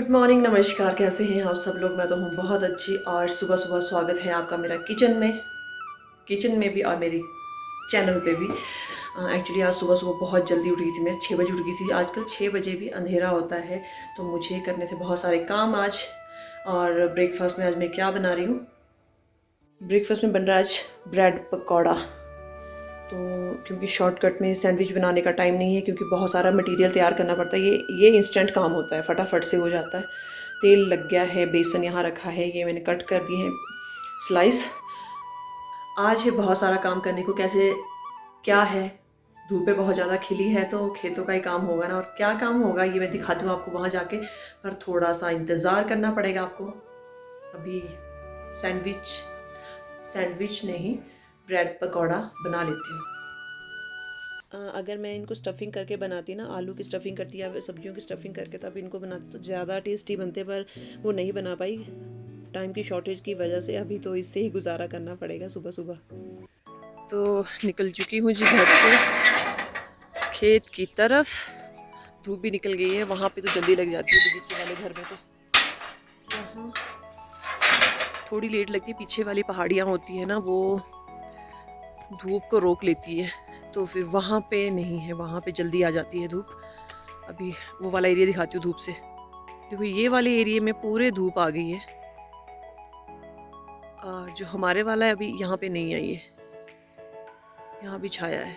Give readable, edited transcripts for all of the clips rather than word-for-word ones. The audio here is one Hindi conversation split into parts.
गुड मॉर्निंग, नमस्कार। कैसे हैं आप सब लोग? मैं तो हूँ बहुत अच्छी। और सुबह सुबह स्वागत है आपका मेरा किचन में भी और मेरी चैनल पे भी। एक्चुअली आज सुबह सुबह बहुत जल्दी उठ गई थी। मैं 6 बजे उठ गई थी। आजकल 6 बजे भी अंधेरा होता है, तो मुझे करने थे बहुत सारे काम आज। और ब्रेकफास्ट में आज मैं क्या बना रही हूँ? ब्रेकफास्ट में बन रहा है आज ब्रेड पकौड़ा। तो क्योंकि शॉर्टकट में सैंडविच बनाने का टाइम नहीं है, क्योंकि बहुत सारा मटेरियल तैयार करना पड़ता है। ये इंस्टेंट काम होता है, फटाफट से हो जाता है। तेल लग गया है, बेसन यहाँ रखा है, ये मैंने कट कर दिए हैं स्लाइस। आज है बहुत सारा काम करने को। कैसे क्या है, धूपें बहुत ज़्यादा खिली है तो खेतों का ही काम होगा ना। और क्या काम होगा ये मैं दिखाती हूँ आपको वहाँ जाके, पर थोड़ा सा इंतज़ार करना पड़ेगा आपको। अभी सैंडविच सैंडविच नहीं, ब्रेड पकौड़ा बना लेती हूँ। अगर मैं इनको स्टफ़िंग करके बनाती ना, आलू की स्टफ़िंग करती या सब्जियों की स्टफ़िंग करके तब इनको बनाती तो ज़्यादा टेस्टी बनते, पर वो नहीं बना पाई टाइम की शॉर्टेज की वजह से। अभी तो इससे ही गुजारा करना पड़ेगा सुबह सुबह। तो निकल चुकी हूँ जी घर से खेत की तरफ। धूप भी निकल गई है। वहाँ पे तो जल्दी लग जाती है बगीचे वाले घर में। तो यहाँ थोड़ी लेट लगती है। पीछे वाली पहाड़ियाँ होती है ना, वो धूप को रोक लेती है, तो फिर वहाँ पे नहीं है, वहाँ पे जल्दी आ जाती है धूप। अभी वो वाला एरिया दिखाती हूँ धूप से। देखो ये वाले एरिया में पूरे धूप आ गई है, और जो हमारे वाला है अभी यहाँ पे नहीं आई है, यहाँ भी छाया है।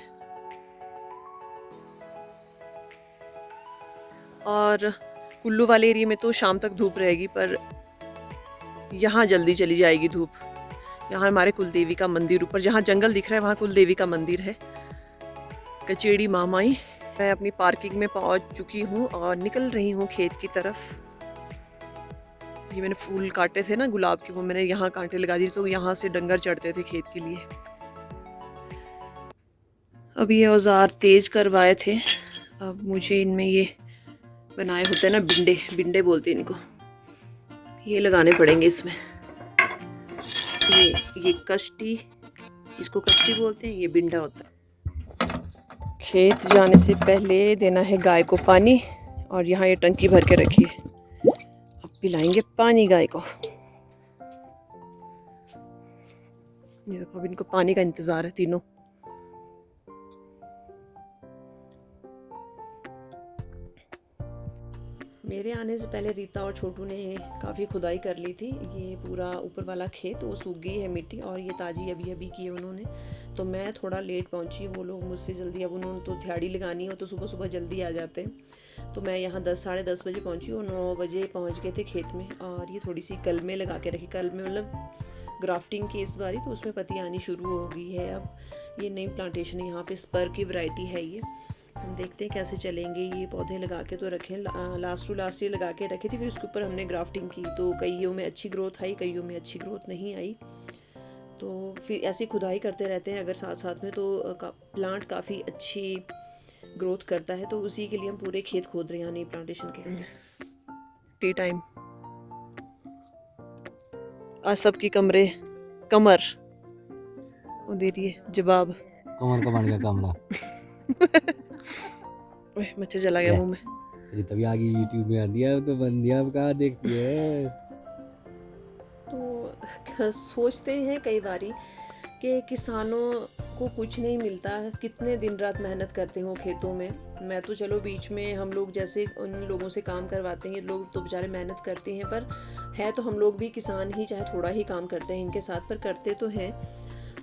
और कुल्लू वाले एरिया में तो शाम तक धूप रहेगी, पर यहाँ जल्दी चली जाएगी धूप। यहाँ हमारे कुलदेवी का मंदिर, ऊपर जहाँ जंगल दिख रहा है वहाँ कुलदेवी का मंदिर है, कचेड़ी मामाई। मैं अपनी पार्किंग में पहुँच चुकी हूँ और निकल रही हूँ खेत की तरफ। ये मैंने फूल काटे थे ना गुलाब के, वो मैंने यहाँ कांटे लगा दिए, तो यहाँ से डंगर चढ़ते थे खेत के लिए। अब ये औजार तेज करवाए थे। अब मुझे इनमें ये बनाए होते हैं ना, बिंडे बोलते हैं इनको, ये लगाने पड़ेंगे इसमें। ये कष्टी, इसको कष्टी बोलते हैं, ये बिंडा होता है। खेत जाने से पहले देना है गाय को पानी, और यहाँ ये टंकी भर के रखी है। अब पिलाएंगे पानी गाय को। ये देखो, अब इनको पानी का इंतजार है तीनों। मेरे आने से पहले रीता और छोटू ने काफ़ी खुदाई कर ली थी। ये पूरा ऊपर वाला खेत वो सूख गई है मिट्टी, और ये ताज़ी अभी अभी की है उन्होंने। तो मैं थोड़ा लेट पहुंची, वो लोग मुझसे जल्दी। अब उन्होंने तो दिहाड़ी लगानी हो तो सुबह सुबह जल्दी आ जाते हैं। तो मैं यहाँ 10 साढ़े 10 बजे पहुंची और 9 बजे पहुंच गए थे खेत में। और ये थोड़ी सी कलमें लगा के रखी, कलमें मतलब ग्राफ्टिंग की इस बारी, तो उसमें पत्ती आनी शुरू हो गई है। अब ये नई प्लांटेशन है, यहाँ पे स्पर की वैरायटी है ये। हम देखते हैं कैसे चलेंगे। ये पौधे लगा के तो रखे, लास्ट टू लास्ट ये लगा के रखे थे, फिर उसके ऊपर हमने ग्राफ्टिंग की, तो कईयों में अच्छी ग्रोथ आई, कईयों में अच्छी ग्रोथ नहीं आई। तो फिर ऐसी खुदाई करते रहते हैं अगर साथ साथ में, तो प्लांट काफ़ी अच्छी ग्रोथ करता है। तो उसी के लिए हम पूरे खेत खोद रहे हैं नई प्लांटेशन के। T time. आज सबकी कमर वो दे रही है जवाब। कमर का बन गया कमरा। मच्छर चला गया मुंह में। अरे तभी आगे यूट्यूब में आ दिया तो बन दिया, अब कहाँ देखती है। तो सोचते हैं कई बारी कि किसानों को कुछ नहीं मिलता, कितने दिन रात मेहनत करते हो खेतों में। मैं तो चलो बीच में हम लोग जैसे उन लोगों से काम करवाते हैं, ये लोग तो बेचारे मेहनत करते हैं, पर है तो हम लोग भी किसान ही, चाहे थोड़ा ही काम करते हैं इनके साथ, पर करते तो हैं।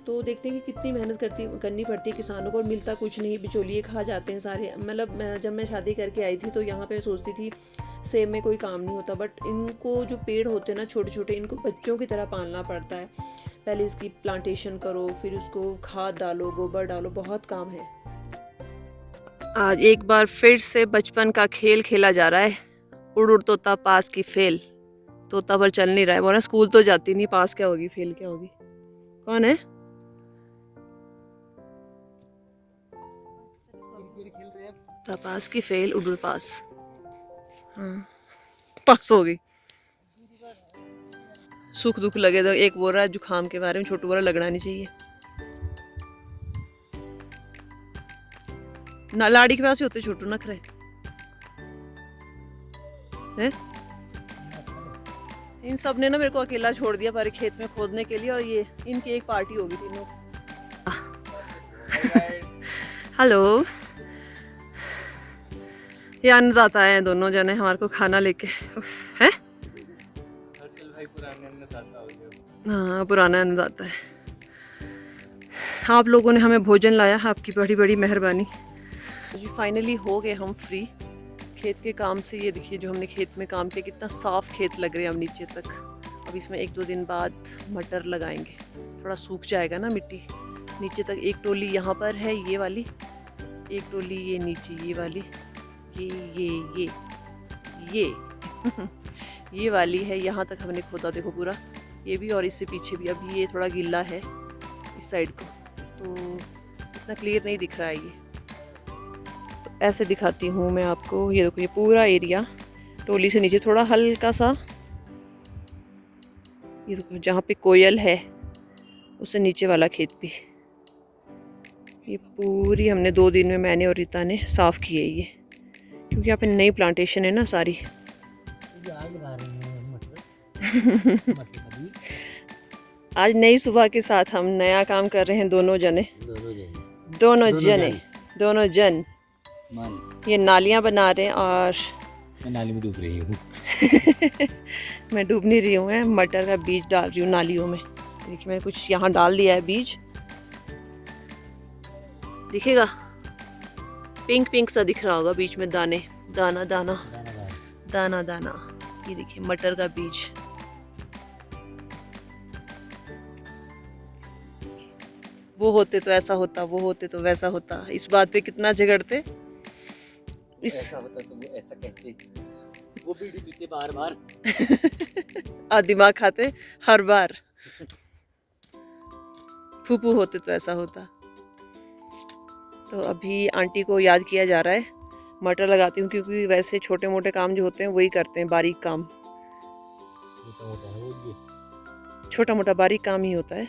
तो देखते हैं कि कितनी मेहनत करनी पड़ती है किसानों को, और मिलता कुछ नहीं, बिचौलिए खा जाते हैं सारे। मतलब जब मैं शादी करके आई थी तो यहाँ पे सोचती थी सेब में कोई काम नहीं होता, बट इनको जो पेड़ होते हैं ना छोटे छोटे, इनको बच्चों की तरह पालना पड़ता है। पहले इसकी प्लांटेशन करो, फिर उसको खाद डालो, गोबर डालो, बहुत काम है। आज एक बार फिर से बचपन का खेल खेला जा रहा है, उड़ उड़ तोता पास की फेल। तोता पर चल नहीं रहा है, वो ना स्कूल तो जाती नहीं, पास क्या होगी फेल क्या होगी। कौन है? पास की फेल, उड़ पास। हाँ, पास हो गई। सुख दुख लगे तो एक बोल रहा है जुकाम के बारे में, छोटू बोला लगना नहीं चाहिए ना। लाड़ी के पास ही होते छोटू नखरे हैं। इन सब ने ना मेरे को अकेला छोड़ दिया पर खेत में खोदने के लिए, और ये इनकी एक पार्टी होगी तीनों। हेलो, ये अन्नदाता है दोनों जने हमारे को खाना लेके हैं। भाई पुराने अन्नदाता हो गए। हाँ, पुराना अन्नदाता है। आप लोगों ने हमें भोजन लाया, आपकी बड़ी बड़ी मेहरबानी। जी फाइनली हो गए हम फ्री खेत के काम से। ये देखिए जो हमने खेत में काम किया, कितना साफ खेत लग रहा है अब नीचे तक। अब इसमें 1-2 दिन बाद मटर लगाएंगे, थोड़ा सूख जाएगा ना मिट्टी नीचे तक। एक टोली यहाँ पर है ये वाली, एक टोली ये नीचे ये वाली, ये ये वाली है। यहाँ तक हमने खोदा देखो पूरा, ये भी और इससे पीछे भी। अब ये थोड़ा गीला है इस साइड को, तो इतना क्लियर नहीं दिख रहा है ये। तो ऐसे दिखाती हूँ मैं आपको। ये देखो ये पूरा एरिया टोली से नीचे थोड़ा हल्का सा, ये देखो जहाँ पे कोयल है उससे नीचे वाला खेत भी। ये पूरी हमने 2 दिन में मैंने और रीता ने साफ की है ये, क्योंकि यहाँ पे नई प्लांटेशन है ना सारी। आज नई सुबह के साथ हम नया काम कर रहे हैं दोनों जन। ये नालियाँ बना रहे हैं और मैं नाली में डूब रही हूँ। मैं डूब नहीं रही हूँ, मैं मटर का बीज डाल रही हूँ नालियों में। देखिए मैंने कुछ यहाँ डाल दिया है बीज, दिखेगा पिंक पिंक सा दिख रहा होगा बीच में दाने, दाना दाना दाना दाना। ये देखिए मटर का बीज। वो होते तो ऐसा होता, वो होते तो वैसा होता, इस बात पे कितना झगड़ते। ऐसा होता तो वो ऐसा कहते, वो बीड़ी पीते बार बार और दिमाग खाते हर बार। फूफू होते तो ऐसा होता। तो अभी आंटी को याद किया जा रहा है, मटर लगाती हूँ, क्योंकि वैसे छोटे मोटे काम जो होते हैं वही करते हैं, बारीक काम। छोटा मोटा बारीक काम ही होता है।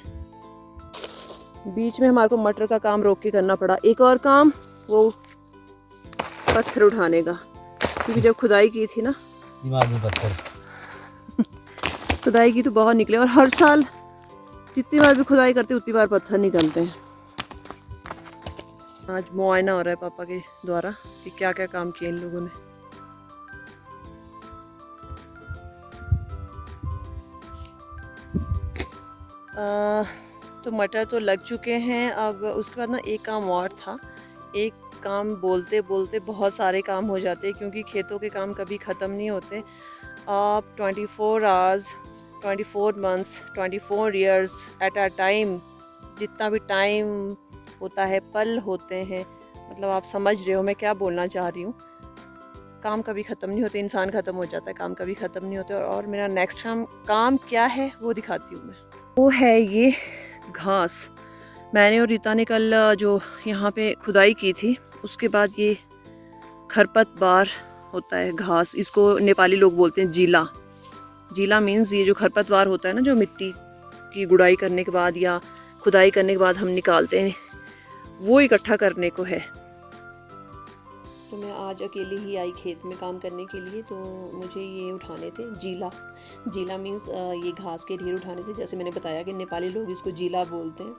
बीच में हमारे को मटर का काम रोक के करना पड़ा। एक और काम, वो पत्थर उठाने का, क्योंकि जब खुदाई की थी ना, दिमाग में पत्थर खुदाई की तो बहुत निकले, और हर साल जितनी बार भी खुदाई करते उतनी बार पत्थर निकलते हैं। आज मुआयना हो रहा है पापा के द्वारा कि क्या क्या काम किए इन लोगों ने। तो मटर तो लग चुके हैं। अब उसके बाद ना एक काम और था। एक काम बोलते बोलते बहुत सारे काम हो जाते हैं, क्योंकि खेतों के काम कभी ख़त्म नहीं होते। आप 24 hours, 24 months, 24 years at a time, जितना भी टाइम होता है, पल होते हैं, मतलब आप समझ रहे हो मैं क्या बोलना चाह रही हूँ। काम कभी ख़त्म नहीं होते, इंसान ख़त्म हो जाता है, काम कभी ख़त्म नहीं होते। और मेरा नेक्स्ट काम क्या है वो दिखाती हूँ मैं। वो है ये घास। मैंने और रीता ने कल जो यहाँ पे खुदाई की थी, उसके बाद ये खरपतवार होता है घास, इसको नेपाली लोग बोलते हैं जीला। जीला मीन्स ये जो खरपतवार होता है ना, जो मिट्टी की गुड़ाई करने के बाद या खुदाई करने के बाद हम निकालते हैं, वो इकट्ठा करने को है। तो मैं आज अकेले ही आई खेत में काम करने के लिए, तो मुझे ये उठाने थे जीला। जीला मीन्स ये घास के ढेर उठाने थे, जैसे मैंने बताया कि नेपाली लोग इसको जीला बोलते हैं।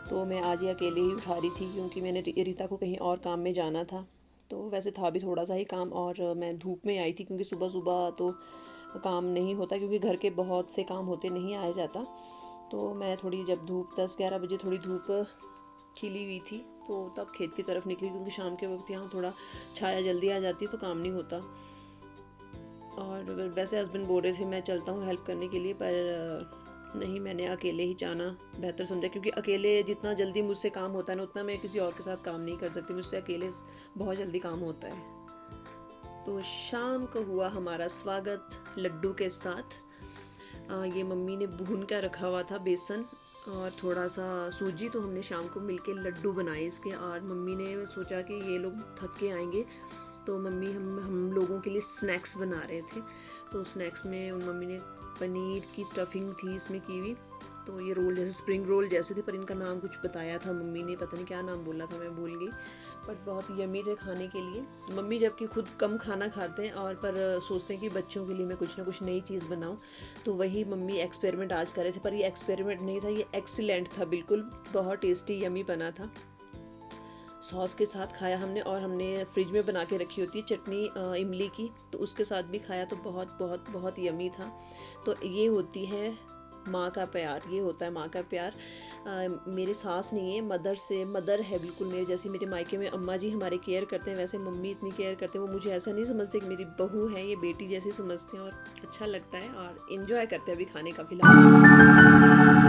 तो मैं आज ये अकेले ही उठा रही थी, क्योंकि मैंने रीता को कहीं और काम में जाना था। तो वैसे था भी थोड़ा सा ही काम, और मैं धूप में आई थी, क्योंकि सुबह सुबह तो काम नहीं होता, क्योंकि घर के बहुत से काम होते, नहीं आया जाता। तो मैं थोड़ी जब धूप 10-11 बजे थोड़ी धूप खिली हुई थी, तो तब खेत की तरफ निकली, क्योंकि शाम के वक्त यहाँ थोड़ा छाया जल्दी आ जाती है तो काम नहीं होता। और वैसे हस्बैंड बोल रहे थे मैं चलता हूँ हेल्प करने के लिए, पर नहीं, मैंने अकेले ही जाना बेहतर समझा, क्योंकि अकेले जितना जल्दी मुझसे काम होता है ना, उतना मैं किसी और के साथ काम नहीं कर सकती। मुझसे अकेले बहुत जल्दी काम होता है। तो शाम को हुआ हमारा स्वागत लड्डू के साथ। ये मम्मी ने भून कर रखा हुआ था बेसन और थोड़ा सा सूजी, तो हमने शाम को मिलके लड्डू बनाए इसके। और मम्मी ने सोचा कि ये लोग थक के आएंगे, तो मम्मी हम लोगों के लिए स्नैक्स बना रहे थे। तो स्नैक्स में मम्मी ने पनीर की स्टफिंग थी इसमें की हुई, तो ये रोल जैसे स्प्रिंग रोल जैसे थे, पर इनका नाम कुछ बताया था मम्मी ने, पता नहीं क्या नाम बोला था, मैं भूल गई। बट बहुत यमी थे खाने के लिए। मम्मी जबकि खुद कम खाना खाते हैं और पर सोचते हैं कि बच्चों के लिए मैं कुछ ना कुछ नई चीज़ बनाऊं, तो वही मम्मी एक्सपेरिमेंट आज कर रहे थे। पर ये एक्सपेरिमेंट नहीं था, ये एक्सीलेंट था, बिल्कुल बहुत टेस्टी यमी बना था। सॉस के साथ खाया हमने, और हमने फ्रिज में बना के रखी होती है चटनी इमली की, तो उसके साथ भी खाया, तो बहुत बहुत बहुत यमी था। तो ये होती है माँ का प्यार, ये होता है माँ का प्यार। मेरे सास नहीं है, मदर है बिल्कुल मेरे जैसी। मेरे मायके में अम्मा जी हमारे केयर करते हैं, वैसे मम्मी इतनी केयर करते हैं। वो मुझे ऐसा नहीं समझते कि मेरी बहू है, ये बेटी जैसी समझते हैं, और अच्छा लगता है और इन्जॉय करते हैं अभी खाने का फिलहाल।